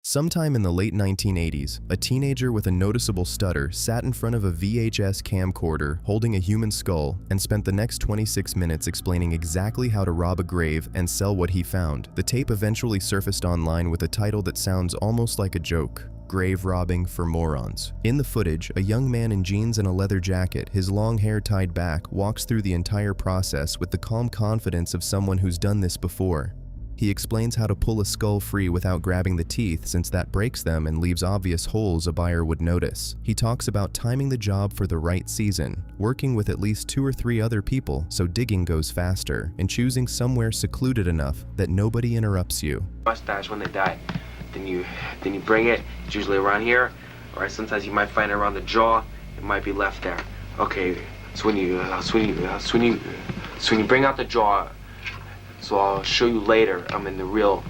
Sometime in the late 1980s, a teenager with a noticeable stutter sat in front of a VHS camcorder holding a human skull and spent the next 26 minutes explaining exactly how to rob a grave and sell what he found. The tape eventually surfaced online with a title that sounds almost like a joke: Grave Robbing for Morons. In the footage, a young man in jeans and a leather jacket, his long hair tied back, walks through the entire process with the calm confidence of someone who's done this before. He explains how to pull a skull free without grabbing the teeth, since that breaks them and leaves obvious holes a buyer would notice. He talks about timing the job for the right season, working with at least 2 or 3 other people so digging goes faster, and choosing somewhere secluded enough that nobody interrupts you. Mustache when they die. Then you bring it. It's usually around here, or sometimes you might find it around the jaw. It might be left there. Okay, so when you bring out the jaw. So I'll show you later, I'm in the real.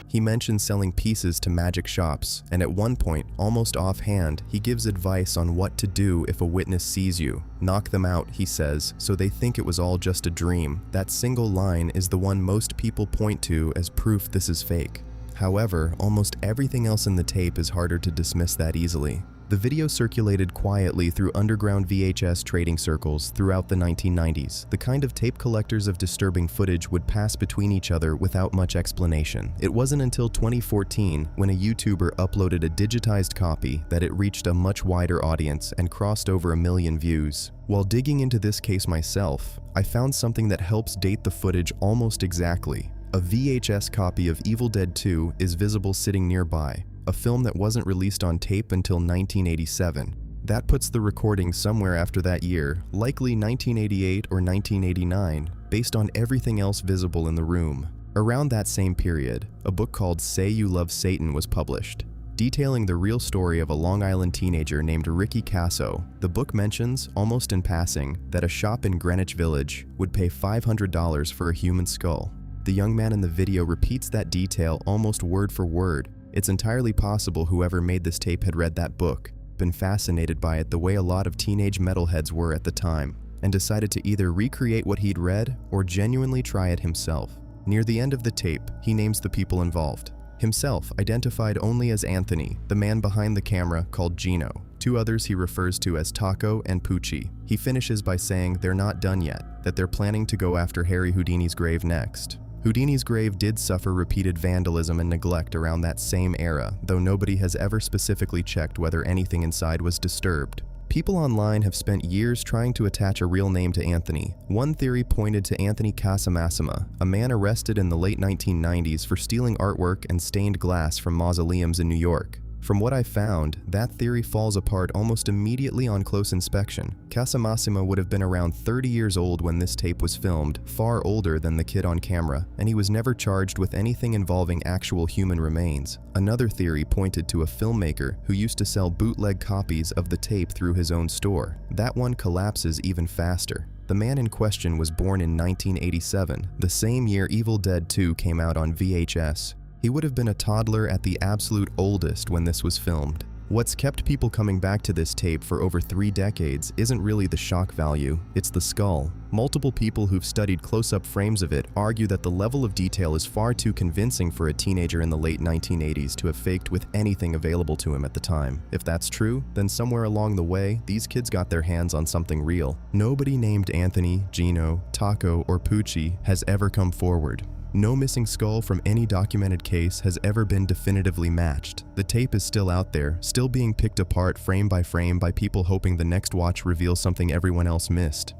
He mentions selling pieces to magic shops, and at one point, almost offhand, he gives advice on what to do if a witness sees you. Knock them out, he says, so they think it was all just a dream. That single line is the one most people point to as proof this is fake. However, almost everything else in the tape is harder to dismiss that easily. The video circulated quietly through underground VHS trading circles throughout the 1990s, the kind of tape collectors of disturbing footage would pass between each other without much explanation. It wasn't until 2014, when a YouTuber uploaded a digitized copy, that it reached a much wider audience and crossed over 1 million views. While digging into this case myself, I found something that helps date the footage almost exactly. A VHS copy of Evil Dead 2 is visible sitting nearby, a film that wasn't released on tape until 1987. That puts the recording somewhere after that year, likely 1988 or 1989, based on everything else visible in the room. Around that same period, a book called Say You Love Satan was published, detailing the real story of a Long Island teenager named Ricky Casso. The book mentions, almost in passing, that a shop in Greenwich Village would pay $500 for a human skull. The young man in the video repeats that detail almost word for word. It's entirely possible whoever made this tape had read that book, been fascinated by it the way a lot of teenage metalheads were at the time, and decided to either recreate what he'd read or genuinely try it himself. Near the end of the tape, he names the people involved. Himself identified only as Anthony, the man behind the camera called Gino. 2 others he refers to as Taco and Poochie. He finishes by saying they're not done yet, that they're planning to go after Harry Houdini's grave next. Houdini's grave did suffer repeated vandalism and neglect around that same era, though nobody has ever specifically checked whether anything inside was disturbed. People online have spent years trying to attach a real name to Anthony. One theory pointed to Anthony Casamassima, a man arrested in the late 1990s for stealing artwork and stained glass from mausoleums in New York. From what I found, that theory falls apart almost immediately on close inspection. Casamassima would have been around 30 years old when this tape was filmed, far older than the kid on camera, and he was never charged with anything involving actual human remains. Another theory pointed to a filmmaker who used to sell bootleg copies of the tape through his own store. That one collapses even faster. The man in question was born in 1987, the same year Evil Dead 2 came out on VHS. He would have been a toddler at the absolute oldest when this was filmed. What's kept people coming back to this tape for over 3 decades isn't really the shock value, it's the skull. Multiple people who've studied close-up frames of it argue that the level of detail is far too convincing for a teenager in the late 1980s to have faked with anything available to him at the time. If that's true, then somewhere along the way, these kids got their hands on something real. Nobody named Anthony, Gino, Taco, or Poochie has ever come forward. No missing skull from any documented case has ever been definitively matched. The tape is still out there, still being picked apart frame by people hoping the next watch reveals something everyone else missed.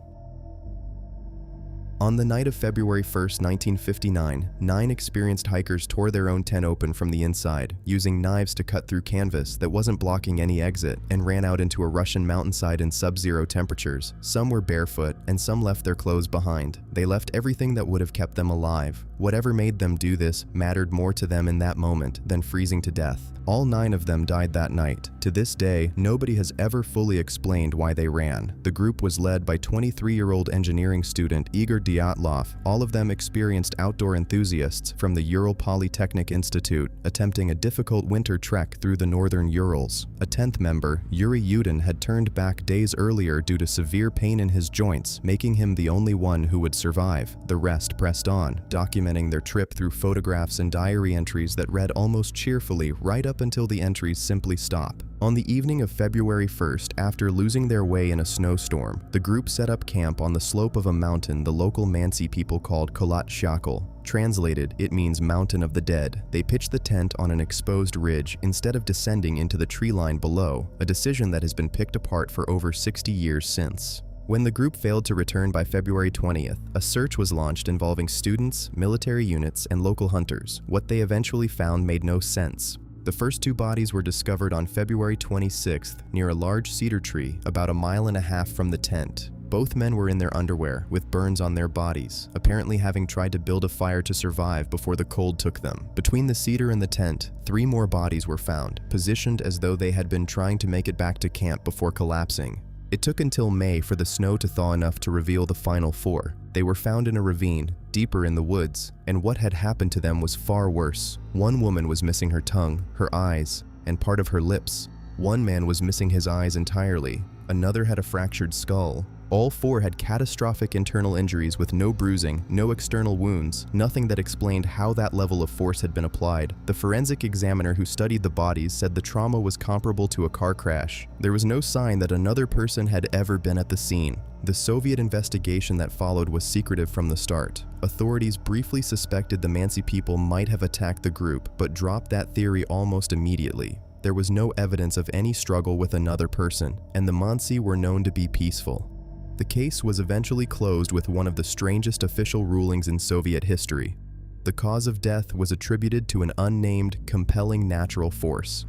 On the night of February 1st, 1959, 9 experienced hikers tore their own tent open from the inside, using knives to cut through canvas that wasn't blocking any exit, and ran out into a Russian mountainside in sub-zero temperatures. Some were barefoot, and some left their clothes behind. They left everything that would have kept them alive. Whatever made them do this mattered more to them in that moment than freezing to death. All 9 of them died that night. To this day, nobody has ever fully explained why they ran. The group was led by 23-year-old engineering student Igor Dyatlov, all of them experienced outdoor enthusiasts from the Ural Polytechnic Institute, attempting a difficult winter trek through the northern Urals. A 10th member, Yuri Yudin, had turned back days earlier due to severe pain in his joints, making him the only one who would survive. The rest pressed on, documenting their trip through photographs and diary entries that read almost cheerfully right up until the entries simply stop. On the evening of February 1st, after losing their way in a snowstorm, the group set up camp on the slope of a mountain the local Mansi people called Kolat Shakal. Translated, it means Mountain of the Dead. They pitched the tent on an exposed ridge instead of descending into the tree line below, a decision that has been picked apart for over 60 years since. When the group failed to return by February 20th, a search was launched involving students, military units, and local hunters. What they eventually found made no sense. The first 2 bodies were discovered on February 26th near a large cedar tree about a mile and a half from the tent. Both men were in their underwear, with burns on their bodies, apparently having tried to build a fire to survive before the cold took them. Between the cedar and the tent, 3 more bodies were found, positioned as though they had been trying to make it back to camp before collapsing. It took until May for the snow to thaw enough to reveal the final 4. They were found in a ravine, deeper in the woods, and what had happened to them was far worse. One woman was missing her tongue, her eyes, and part of her lips. One man was missing his eyes entirely. Another had a fractured skull. All 4 had catastrophic internal injuries with no bruising, no external wounds, nothing that explained how that level of force had been applied. The forensic examiner who studied the bodies said the trauma was comparable to a car crash. There was no sign that another person had ever been at the scene. The Soviet investigation that followed was secretive from the start. Authorities briefly suspected the Mansi people might have attacked the group, but dropped that theory almost immediately. There was no evidence of any struggle with another person, and the Mansi were known to be peaceful. The case was eventually closed with one of the strangest official rulings in Soviet history. The cause of death was attributed to an unnamed, compelling natural force.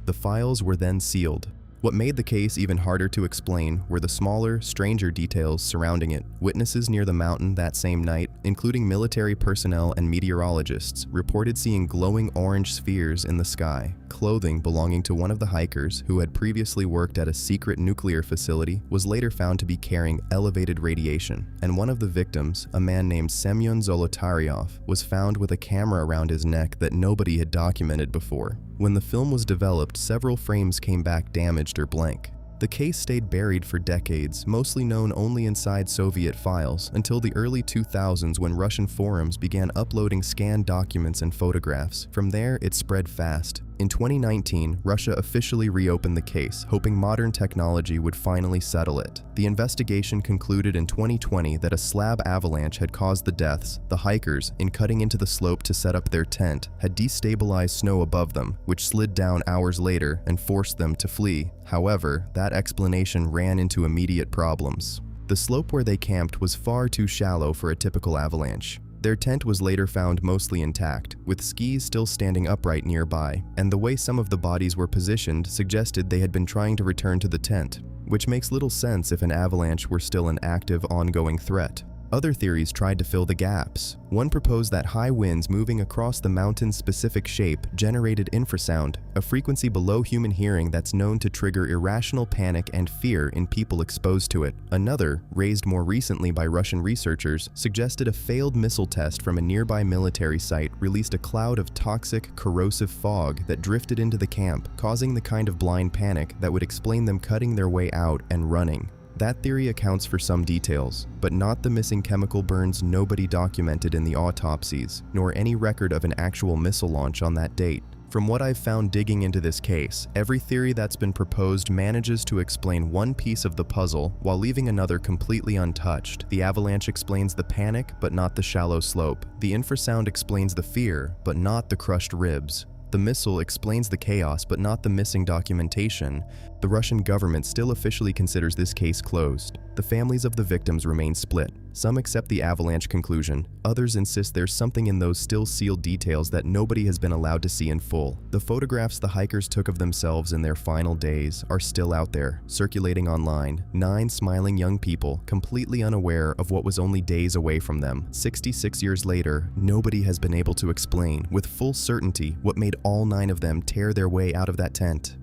The files were then sealed. What made the case even harder to explain were the smaller, stranger details surrounding it. Witnesses near the mountain that same night, including military personnel and meteorologists, reported seeing glowing orange spheres in the sky. Clothing belonging to one of the hikers, who had previously worked at a secret nuclear facility, was later found to be carrying elevated radiation. And one of the victims, a man named Semyon Zolotaryov, was found with a camera around his neck that nobody had documented before. When the film was developed, several frames came back damaged or blank. The case stayed buried for decades, mostly known only inside Soviet files, until the early 2000s when Russian forums began uploading scanned documents and photographs. From there, it spread fast. In 2019, Russia officially reopened the case, hoping modern technology would finally settle it. The investigation concluded in 2020 that a slab avalanche had caused the deaths. The hikers, in cutting into the slope to set up their tent, had destabilized snow above them, which slid down hours later and forced them to flee. However, that explanation ran into immediate problems. The slope where they camped was far too shallow for a typical avalanche. Their tent was later found mostly intact, with skis still standing upright nearby, and the way some of the bodies were positioned suggested they had been trying to return to the tent, which makes little sense if an avalanche were still an active, ongoing threat. Other theories tried to fill the gaps. One proposed that high winds moving across the mountain's specific shape generated infrasound, a frequency below human hearing that's known to trigger irrational panic and fear in people exposed to it. Another, raised more recently by Russian researchers, suggested a failed missile test from a nearby military site released a cloud of toxic, corrosive fog that drifted into the camp, causing the kind of blind panic that would explain them cutting their way out and running. That theory accounts for some details, but not the missing chemical burns nobody documented in the autopsies, nor any record of an actual missile launch on that date. From what I've found digging into this case, every theory that's been proposed manages to explain one piece of the puzzle while leaving another completely untouched. The avalanche explains the panic, but not the shallow slope. The infrasound explains the fear, but not the crushed ribs. The missile explains the chaos, but not the missing documentation. The Russian government still officially considers this case closed. The families of the victims remain split. Some accept the avalanche conclusion. Others insist there's something in those still sealed details that nobody has been allowed to see in full. The photographs the hikers took of themselves in their final days are still out there, circulating online. 9 smiling young people, completely unaware of what was only days away from them. 66 years later, nobody has been able to explain with full certainty what made all 9 of them tear their way out of that tent.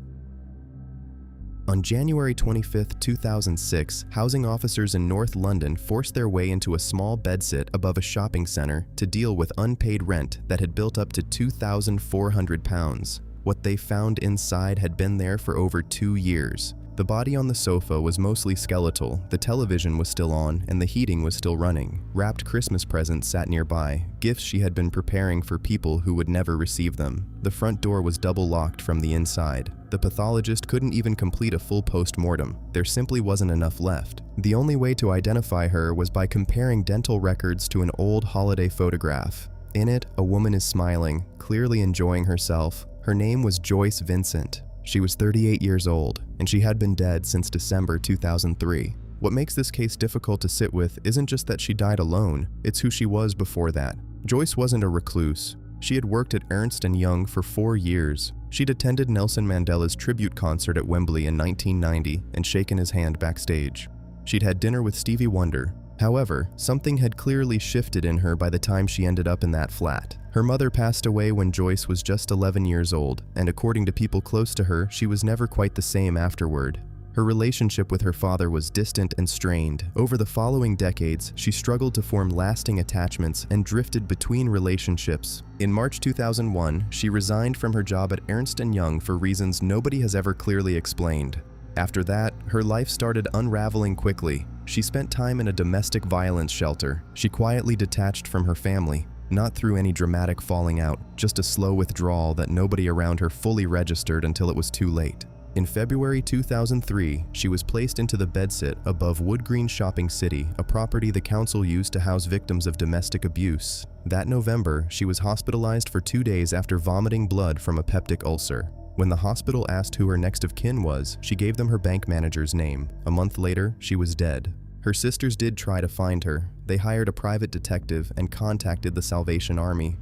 On January 25, 2006, housing officers in North London forced their way into a small bedsit above a shopping centre to deal with unpaid rent that had built up to £2,400. What they found inside had been there for over 2 years. The body on the sofa was mostly skeletal, the television was still on, and the heating was still running. Wrapped Christmas presents sat nearby, gifts she had been preparing for people who would never receive them. The front door was double locked from the inside. The pathologist couldn't even complete a full post-mortem. There simply wasn't enough left. The only way to identify her was by comparing dental records to an old holiday photograph. In it, a woman is smiling, clearly enjoying herself. Her name was Joyce Vincent. She was 38 years old, and she had been dead since December 2003. What makes this case difficult to sit with isn't just that she died alone, it's who she was before that. Joyce wasn't a recluse. She had worked at Ernst & Young for 4 years. She'd attended Nelson Mandela's tribute concert at Wembley in 1990 and shaken his hand backstage. She'd had dinner with Stevie Wonder. However, something had clearly shifted in her by the time she ended up in that flat. Her mother passed away when Joyce was just 11 years old, and according to people close to her, she was never quite the same afterward. Her relationship with her father was distant and strained. Over the following decades, she struggled to form lasting attachments and drifted between relationships. In March 2001, she resigned from her job at Ernst & Young for reasons nobody has ever clearly explained. After that, her life started unraveling quickly. She spent time in a domestic violence shelter. She quietly detached from her family, not through any dramatic falling out, just a slow withdrawal that nobody around her fully registered until it was too late. In February 2003, she was placed into the bedsit above Wood Green Shopping City, a property the council used to house victims of domestic abuse. That November, she was hospitalized for 2 days after vomiting blood from a peptic ulcer. When the hospital asked who her next of kin was, she gave them her bank manager's name. A month later, she was dead. Her sisters did try to find her. They hired a private detective and contacted the Salvation Army.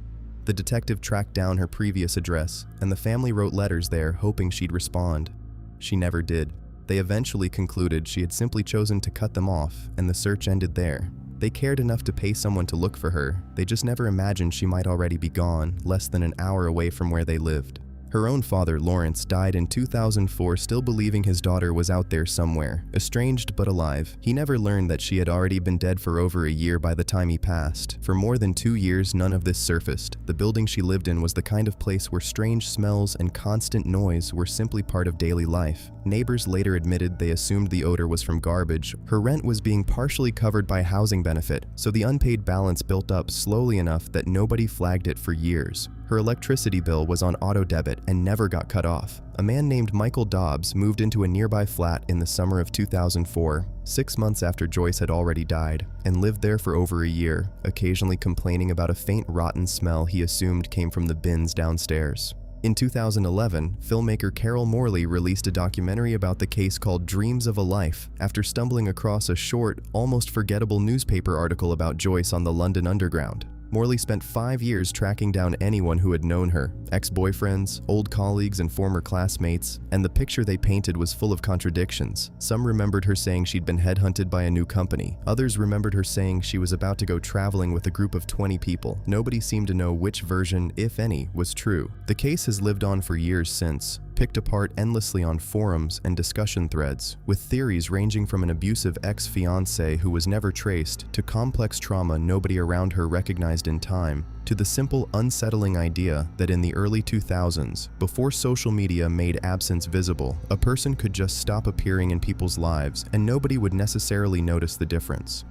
The detective tracked down her previous address, and the family wrote letters there hoping she'd respond. She never did. They eventually concluded she had simply chosen to cut them off, and the search ended there. They cared enough to pay someone to look for her. They just never imagined she might already be gone, less than an hour away from where they lived. Her own father, Lawrence, died in 2004, still believing his daughter was out there somewhere, estranged but alive. He never learned that she had already been dead for over a year by the time he passed. For more than 2 years, none of this surfaced. The building she lived in was the kind of place where strange smells and constant noise were simply part of daily life. Neighbors later admitted they assumed the odor was from garbage. Her rent was being partially covered by housing benefit, so the unpaid balance built up slowly enough that nobody flagged it for years. Her electricity bill was on auto debit and never got cut off. A man named Michael Dobbs moved into a nearby flat in the summer of 2004, 6 months after Joyce had already died, and lived there for over a year, occasionally complaining about a faint rotten smell he assumed came from the bins downstairs. In 2011, filmmaker Carol Morley released a documentary about the case called Dreams of a Life after stumbling across a short, almost forgettable newspaper article about Joyce on the London Underground. Morley spent 5 years tracking down anyone who had known her, ex-boyfriends, old colleagues and former classmates, and the picture they painted was full of contradictions. Some remembered her saying she'd been headhunted by a new company. Others remembered her saying she was about to go traveling with a group of 20 people. Nobody seemed to know which version, if any, was true. The case has lived on for years since, picked apart endlessly on forums and discussion threads, with theories ranging from an abusive ex-fiancé who was never traced, to complex trauma nobody around her recognized in time, to the simple, unsettling idea that in the early 2000s, before social media made absence visible, a person could just stop appearing in people's lives and nobody would necessarily notice the difference.